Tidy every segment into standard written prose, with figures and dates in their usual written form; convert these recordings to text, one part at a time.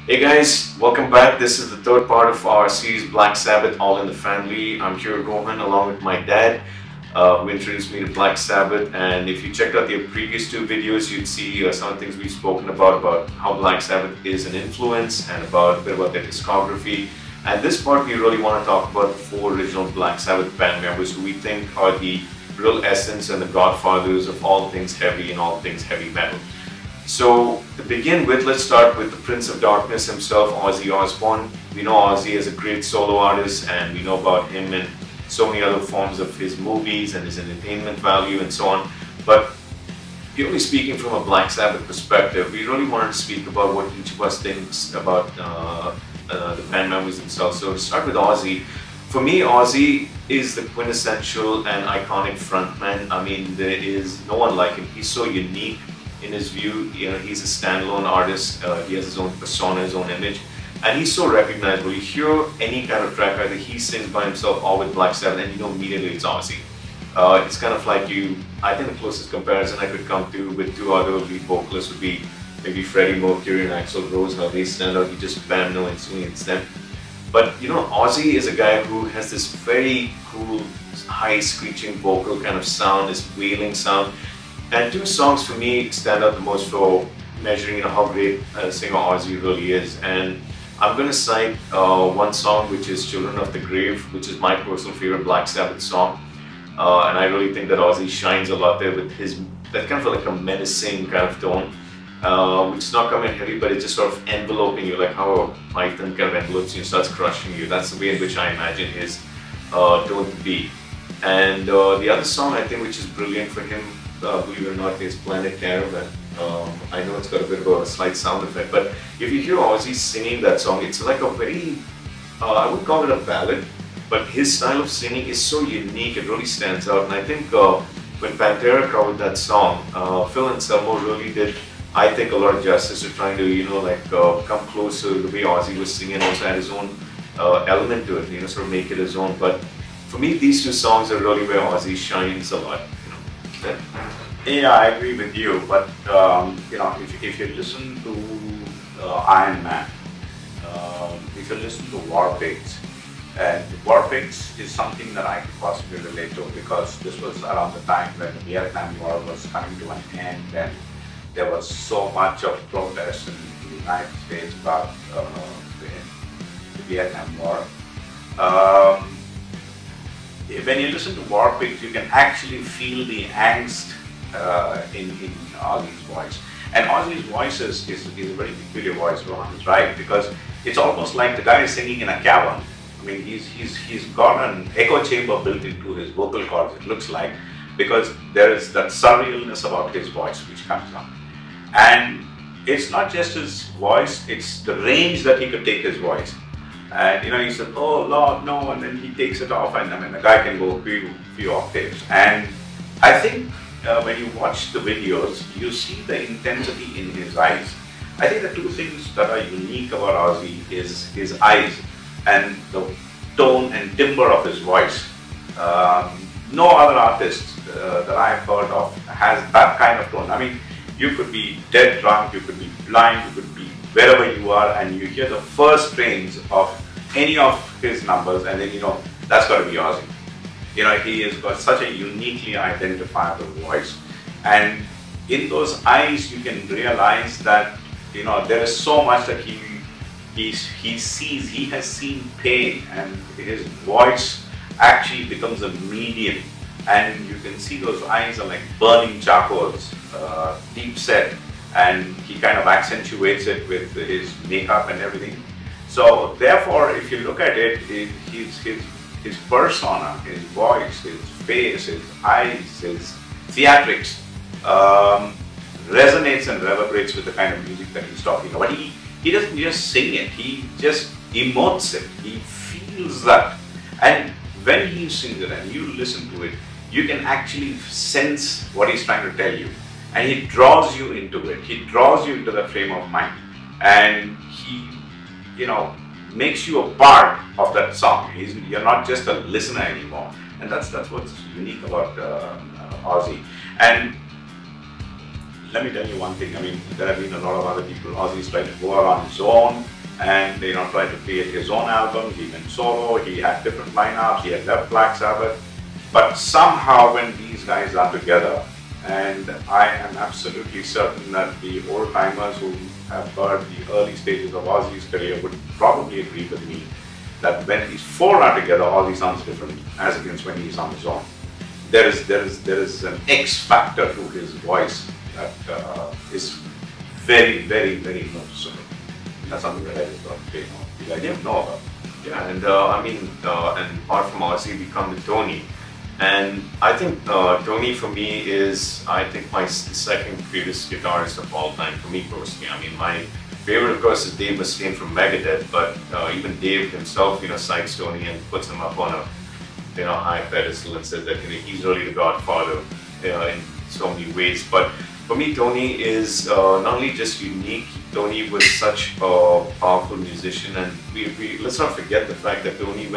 Hey guys, welcome back. This is the third part of our series Black Sabbath, All in the Family. I'm here, Rohan, along with my dad, who introduced me to Black Sabbath. And if you checked out the previous two videos, you'd see some of the things we've spoken about how Black Sabbath is an influence and about a bit about their discography. And this part, we really want to talk about the four original Black Sabbath band members who we think are the real essence and the godfathers of all things heavy and all things heavy metal. So to begin with, let's start with the Prince of Darkness himself, Ozzy Osbourne. We know Ozzy as a great solo artist, and we know about him in so many other forms of his movies and his entertainment value and so on. But purely speaking from a Black Sabbath perspective, we really wanted to speak about what each of us thinks about the band members themselves. So to start with Ozzy, for me, Ozzy is the quintessential and iconic frontman. I mean, there is no one like him. He's so unique in his view. You know, he's a standalone artist. He has his own persona, his own image, and he's so recognizable. You hear any kind of track, either he sings by himself or with Black Sabbath, and you know immediately it's Ozzy. It's kind of like I think the closest comparison I could come to with two other lead vocalists would be maybe Freddie Mercury and Axl Rose. How they stand out, you just bam, no, instantly it's them. But you know, Ozzy is a guy who has this very cool, high screeching vocal kind of sound, this wailing sound. And two songs for me stand out the most for measuring how great a singer Ozzy really is. And I'm going to cite one song, which is Children of the Grave, which is my personal favorite Black Sabbath song. And I really think that Ozzy shines a lot there with that kind of like a menacing kind of tone, which is not coming heavy, but it's just sort of enveloping you, like how a python kind of envelopes you and starts crushing you. That's the way in which I imagine his tone to be. And the other song I think which is brilliant for him, believe it or not, is Planet Caravan. I know it's got a bit of a slight sound effect, but if you hear Ozzy singing that song, it's like a very, I wouldn't call it a ballad, but his style of singing is so unique, it really stands out. And I think when Pantera covered that song, Phil Anselmo really did, I think, a lot of justice to trying to, you know, like come close to the way Ozzy was singing, also had his own element to it, you know, sort of make it his own. But for me, these two songs are really where Ozzy shines a lot. Yeah, I agree with you, but you know, if you listen to Iron Man, if you listen to War Pigs, and War Pigs is something that I could possibly relate to, because this was around the time when the Vietnam War was coming to an end, and there was so much of protest in the United States about the Vietnam War. When you listen to War Pigs, you can actually feel the angst in Ozzy's voice. And Ozzy's voice is a very peculiar voice, Rohan is right, because it's almost like the guy is singing in a cavern. I mean, he's got an echo chamber built into his vocal cords, it looks like, because there is that surrealness about his voice which comes up. And it's not just his voice, it's the range that he could take his voice. And you know, he said, "Oh Lord, no," and then he takes it off, and I mean, the guy can go a few octaves. And I think when you watch the videos, you see the intensity in his eyes. I think the two things that are unique about Ozzy is his eyes and the tone and timbre of his voice. No other artist that I've heard of has that kind of tone. I mean, you could be dead drunk, you could be blind, you could be wherever you are, and you hear the first strains of any of his numbers, and then you know that's got to be Ozzy. You know, he has got such a uniquely identifiable voice, and in those eyes you can realize that, you know, there is so much that he sees. He has seen pain, and his voice actually becomes a medium, and you can see those eyes are like burning charcoals, deep set, and he kind of accentuates it with his makeup and everything. So therefore, if you look at it, his persona, his voice, his face, his eyes, his theatrics resonates and reverberates with the kind of music that he's talking about. He doesn't just sing it, he just emotes it, he feels that. And when he sings it and you listen to it, you can actually sense what he's trying to tell you. And he draws you into it, he draws you into that frame of mind. And he, you know, makes you a part of that song. You're not just a listener anymore. And that's what's unique about Ozzy. And let me tell you one thing. I mean, there have been a lot of other people. Ozzy's tried to go around his own and try to create his own album. He went solo. He had different lineups. He had left Black Sabbath, but somehow when these guys are together, and I am absolutely certain that the old timers who have heard the early stages of Ozzy's career would probably agree with me that when these four are together, Ozzy sounds different as against when he's on his own. There is an X factor to his voice that is very, very, very noticeable. That's something that I just thought, you guys didn't know about. Yeah, and I mean, and apart from Ozzy, we come to Tony. And I think Tony for me is, I think, my second greatest guitarist of all time, for me personally. I mean, my favorite, of course, is Dave Mustaine from Megadeth, but even Dave himself, cites Tony and puts him up on a, high pedestal and says that he's really the godfather in so many ways. But for me, Tony is not only just unique. Tony was such a powerful musician, and we let's not forget the fact that Tony,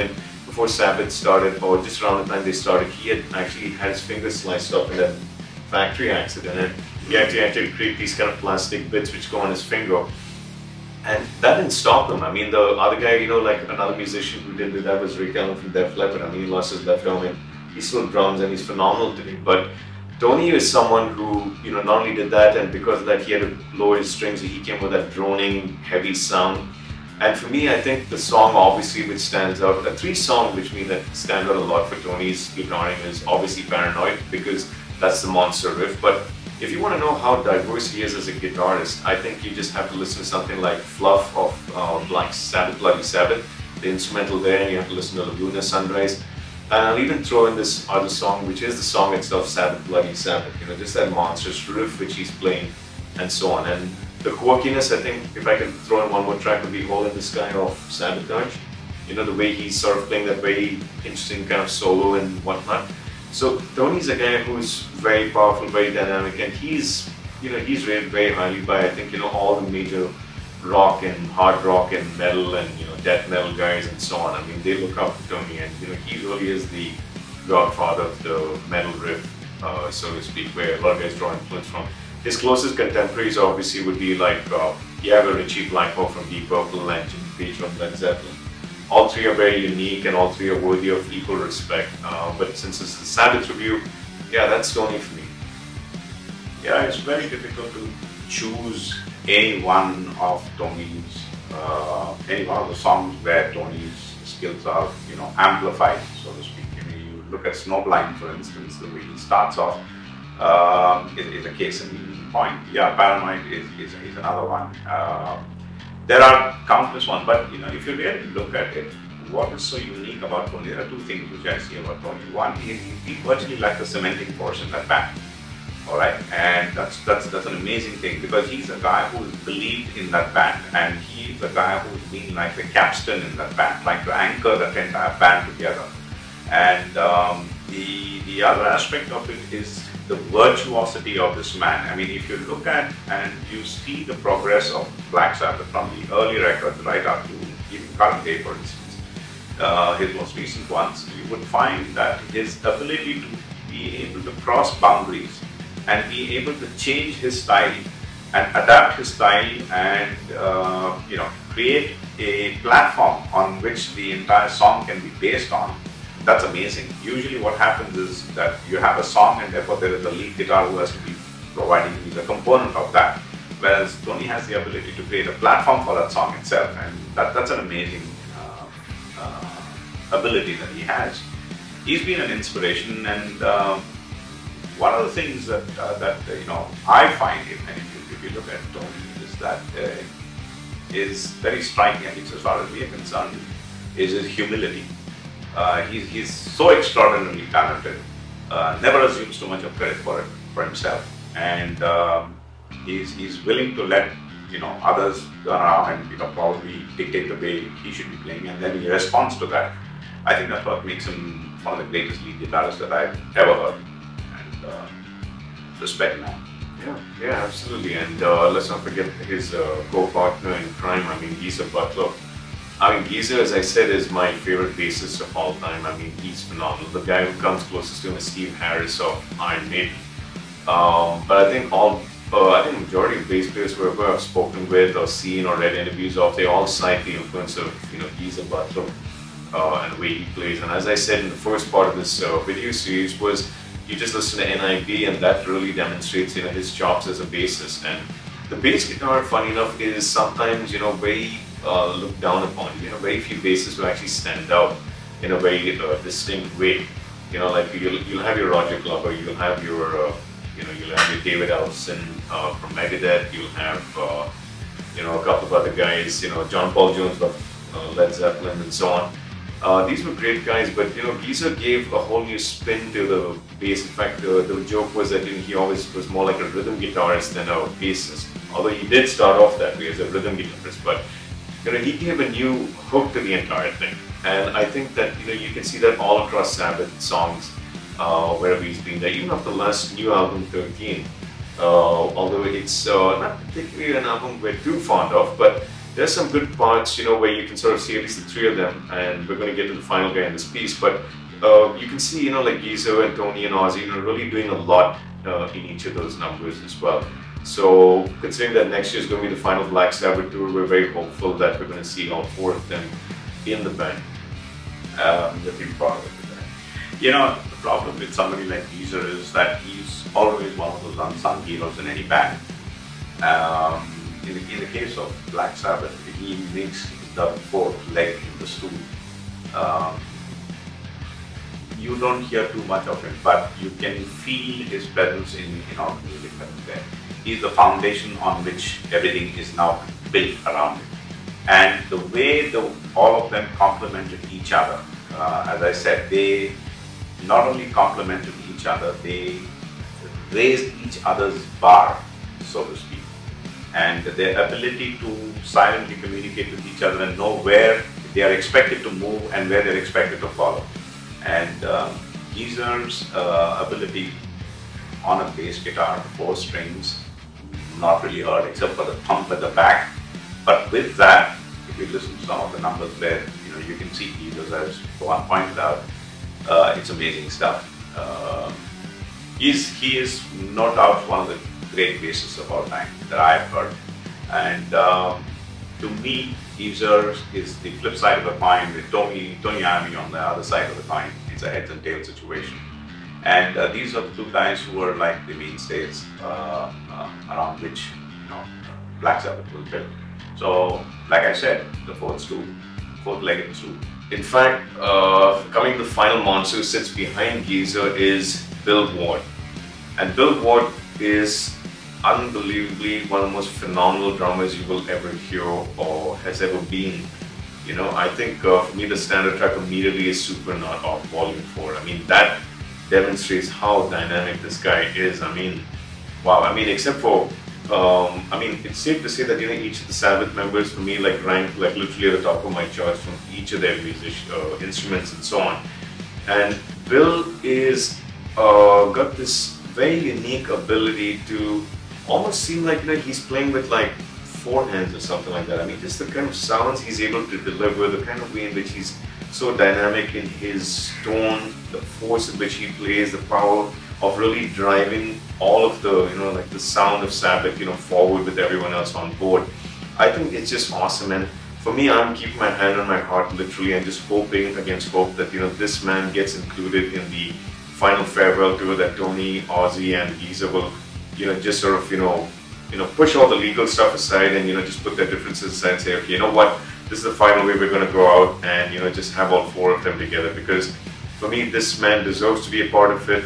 before Sabbath started, or just around the time they started, he had actually had his fingers sliced off in that factory accident, and he had to create these kind of plastic bits which go on his finger. And that didn't stop him. I mean, the other guy, like another musician who did that was Rick Allen from Def Leppard. I mean, he lost his left arm and he still drums and he's phenomenal today. But Tony is someone who, not only did that, and because of that, he had to lower his strings. He came with that droning, heavy sound. And for me, I think the song obviously which stands out, the three songs which mean that stand out a lot for Tony's guitaring is obviously Paranoid, because that's the monster riff. But if you want to know how diverse he is as a guitarist, I think you just have to listen to something like Fluff of Black Sabbath, Bloody Sabbath, the instrumental there, and you have to listen to Laguna Sunrise. And I'll even throw in this other song, which is the song itself, Sabbath, Bloody Sabbath, just that monstrous riff which he's playing, and so on. And the quirkiness, I think, if I can throw in one more track, would be Hole in the Sky of Sabotage. The way he's sort of playing that very interesting kind of solo and whatnot. So Tony's a guy who's very powerful, very dynamic, and he's rated very highly by, I think, all the major rock and hard rock and metal and death metal guys and so on. I mean, they look up to Tony, and he really is the godfather of the metal riff, so to speak, where a lot of guys draw influence from. His closest contemporaries obviously would be like Richie Blackmore from Deep Purple and Jimmy Page from Led Zeppelin. All three are very unique and all three are worthy of equal respect. But since it's the Sabbath review, yeah, that's Tony for me. Yeah, it's very difficult to choose any one of Tony's, any one of the songs where Tony's skills are, amplified, so to speak. You look at Snowblind, for instance, the way he starts off is a case in point. Yeah, Paranoid is another one. There are countless ones, but if you really look at it, what is so unique about Tony? There are two things which I see about Tony. One, he virtually like the cementing force in that band. All right, and that's an amazing thing, because he's a guy who's believed in that band, and he's a guy who's been like the capstan in that band, like to anchor that entire band together. And the other aspect of it is the virtuosity of this man. I mean, if you look at and you see the progress of Black Sabbath from the early records right up to even current day, for instance, his most recent ones, you would find that his ability to be able to cross boundaries and be able to change his style and adapt his style and create a platform on which the entire song can be based on. That's amazing. Usually what happens is that you have a song and therefore there is a lead guitar who has to be providing you a component of that. Whereas Tony has the ability to create a platform for that song itself, and that's an amazing ability that he has. He's been an inspiration, and one of the things that I find him, and if you look at Tony, is that is very striking, at least as far as we are concerned, is his humility. He's so extraordinarily talented, never assumes too much of credit for himself, and he's willing to let others turn around and probably dictate the way he should be playing, and then he responds to that. I think that's what makes him one of the greatest lead guitarists that I've ever heard, and respect, man. Yeah, absolutely. And let's not forget his co-partner in crime. I mean, Geezer Butler. I mean, Geezer, as I said, is my favorite bassist of all time. I mean, he's phenomenal. The guy who comes closest to him is Steve Harris of Iron Maiden. But I think all I think majority of bass players whoever I've spoken with or seen or read interviews of, they all cite the influence of Geezer Butler and the way he plays. And as I said in the first part of this video series, was you just listen to NIB, and that really demonstrates his chops as a bassist. And the bass guitar, funny enough, is sometimes very looked down upon. Very few bassists who actually stand out in a very distinct way. Like you'll have your Roger Glover, you'll have your you'll have your David Ellefson from Megadeth, you'll have a couple of other guys, John Paul Jones of Led Zeppelin and so on. These were great guys, but Geezer gave a whole new spin to the bass. In fact, the joke was that he always was more like a rhythm guitarist than a bassist. Although he did start off that way as a rhythm guitarist, but he gave a new hook to the entire thing. And I think that you can see that all across Sabbath songs, wherever he's been there, even off the last new album 13. Although it's not particularly an album we're too fond of, but there's some good parts, where you can sort of see at least the three of them, and we're going to get to the final guy in this piece. But you can see, like Geezer and Tony and Ozzy, really doing a lot in each of those numbers as well. So considering that next year is going to be the final Black Sabbath tour, we're very hopeful that we're going to see all four of them in the band. Looking forward to that. The problem with somebody like Geezer is that he's always one of those unsung heroes in any band. In the case of Black Sabbath, he makes the fourth leg in the stool. You don't hear too much of him, but you can feel his presence in all the music that is there. He's the foundation on which everything is now built around him. And the way all of them complemented each other, as I said, they not only complemented each other, they raised each other's bar, so to speak. And their ability to silently communicate with each other and know where they are expected to move and where they're expected to follow. And Geezer's ability on a bass guitar, 4 strings, not really heard except for the thump at the back. But with that, if you listen to some of the numbers where you can see Geezer's, as Juan pointed out, it's amazing stuff. He is no doubt one of the great bassists of all time that I've heard. And to me, Geezer is the flip side of the coin with Tony Iommi on the other side of the coin. It's a heads and tails situation. And these are the two guys who are like the mainstays around which Black Sabbath was built. So, like I said, the fourth-legged stool. In fact, coming to the final monster who sits behind Geezer is Bill Ward. And Bill Ward is unbelievably one of the most phenomenal drummers you will ever hear or has ever been. I think for me the standard track immediately is Supernaut off Volume 4. I mean, that demonstrates how dynamic this guy is. I mean, wow. I mean, except for, it's safe to say that each of the Sabbath members for me rank literally at the top of my charts from each of their instruments and so on. And Bill is got this very unique ability to almost seem like he's playing with 4 hands or something like that. I mean, just the kind of sounds he's able to deliver, the kind of way in which he's so dynamic in his tone, the force in which he plays, the power of really driving all of the, the sound of Sabbath, forward with everyone else on board. I think it's just awesome. And for me, I'm keeping my hand on my heart literally and just hoping against hope that, this man gets included in the final farewell tour, that Tony, Ozzy and Geezer will, just sort of, push all the legal stuff aside and, just put their differences aside and say, okay, you know what, this is the final way we're going to go out and, just have all 4 of them together. Because for me, this man deserves to be a part of it.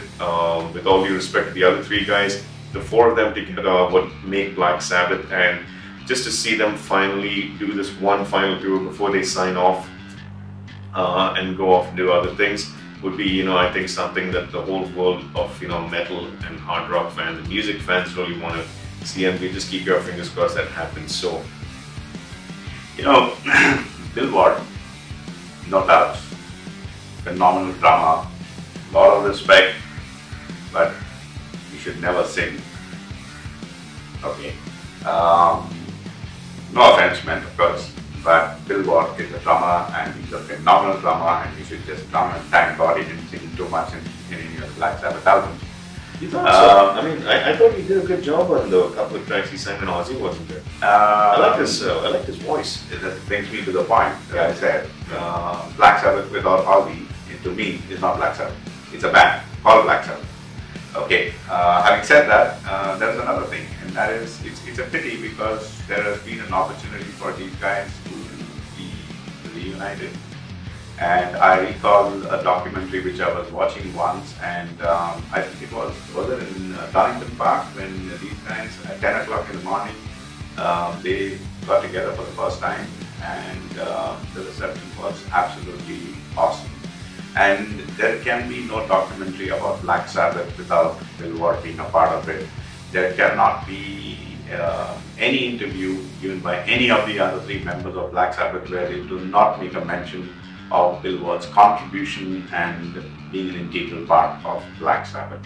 With all due respect to the other 3 guys, the 4 of them together are what make Black Sabbath. And just to see them finally do this one final tour before they sign off and go off and do other things would be, I think something that the whole world of, metal and hard rock fans and music fans really want to see, and we just keep our fingers crossed that happens. So, Bill Ward, no doubt, phenomenal drummer, lot of respect, but you should never sing. Okay. No offense meant, of course, but Bill Ward is a drummer and he's a phenomenal drummer, and you should just drum and thank God he didn't sing too much in any of the Black Sabbath albums. You thought so? I mean, I thought he did a good job on the couple of tracks he sang when Ozzy wasn't there. I like his voice. That brings me to the point that I said. Black Sabbath without Ozzy, to me, is not Black Sabbath. It's a band called Black Sabbath. Okay. Having said that, there's another thing, and that is, it's a pity because there has been an opportunity for these guys to be reunited. And I recall a documentary which I was watching once, and I think it was it in Donington Park, when these guys at 10 o'clock in the morning, they got together for the first time, and the reception was absolutely awesome. And there can be no documentary about Black Sabbath without Bill Ward being a part of it. There cannot be any interview given by any of the other three members of Black Sabbath where they do not make a mention of Bill Ward's contribution and being an integral part of Black Sabbath.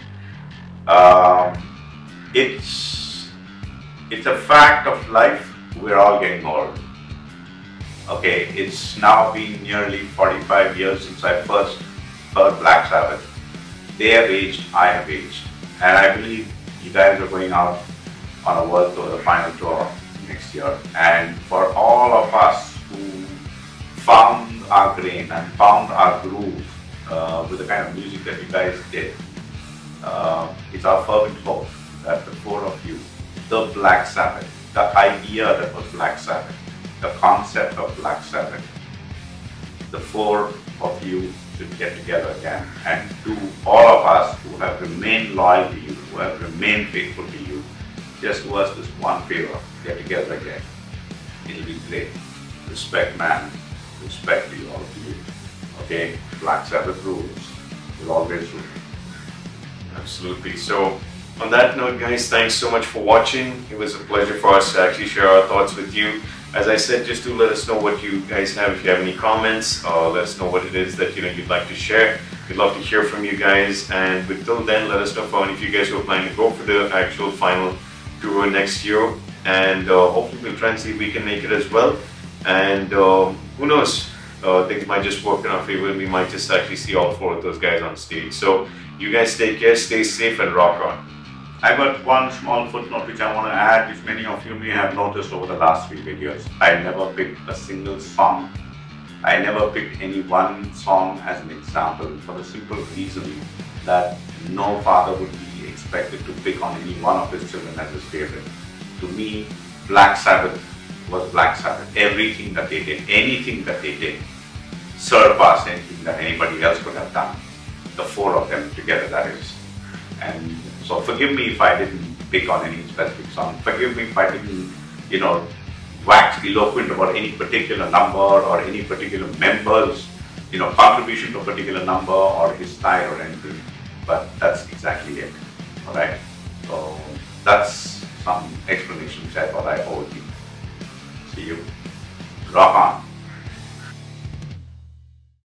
It's a fact of life. We're all getting old. Okay, it's now been nearly 45 years since I first heard Black Sabbath. They have aged, I have aged, and I believe you guys are going out on a world tour, the final tour next year. And for all of us who found our grain and found our groove with the kind of music that you guys did, it's our fervent hope that the four of you, the Black Sabbath, the idea that was Black Sabbath, the concept of Black Sabbath, the four of you should get together again. And to all of us who have remained loyal to you, who have remained faithful to you, just do us this one favor, get together again. It'll be great. Respect, man. Respect to you, all of you. Okay? Black Sabbath rules will always rule. Absolutely. So, on that note, guys, thanks so much for watching. It was a pleasure for us to actually share our thoughts with you. As I said, just do let us know what you guys have. If you have any comments, let us know what it is that you'd like to share. We'd love to hear from you guys. And until then, let us know for any of you guys who are planning to go for the actual final tour next year. And hopefully we'll try and see if we can make it as well. And who knows, things might just work in our favor. We might just actually see all four of those guys on stage. So you guys take care, stay safe, and rock on. I got one small footnote which I want to add, which many of you may have noticed over the last few videos. I never picked a single song. I never picked any one song as an example, for the simple reason that no father would be expected to pick on any one of his children as his favorite. To me, Black Sabbath was Black Sabbath. Everything that they did, anything that they did, surpassed anything that anybody else could have done. The four of them together, that is. And so forgive me if I didn't pick on any specific song. Forgive me if I didn't, wax eloquent about any particular number or any particular member's, contribution to a particular number or his style or anything. But that's exactly it. All right. So that's some explanation which I thought I owed you. See you. Rock on.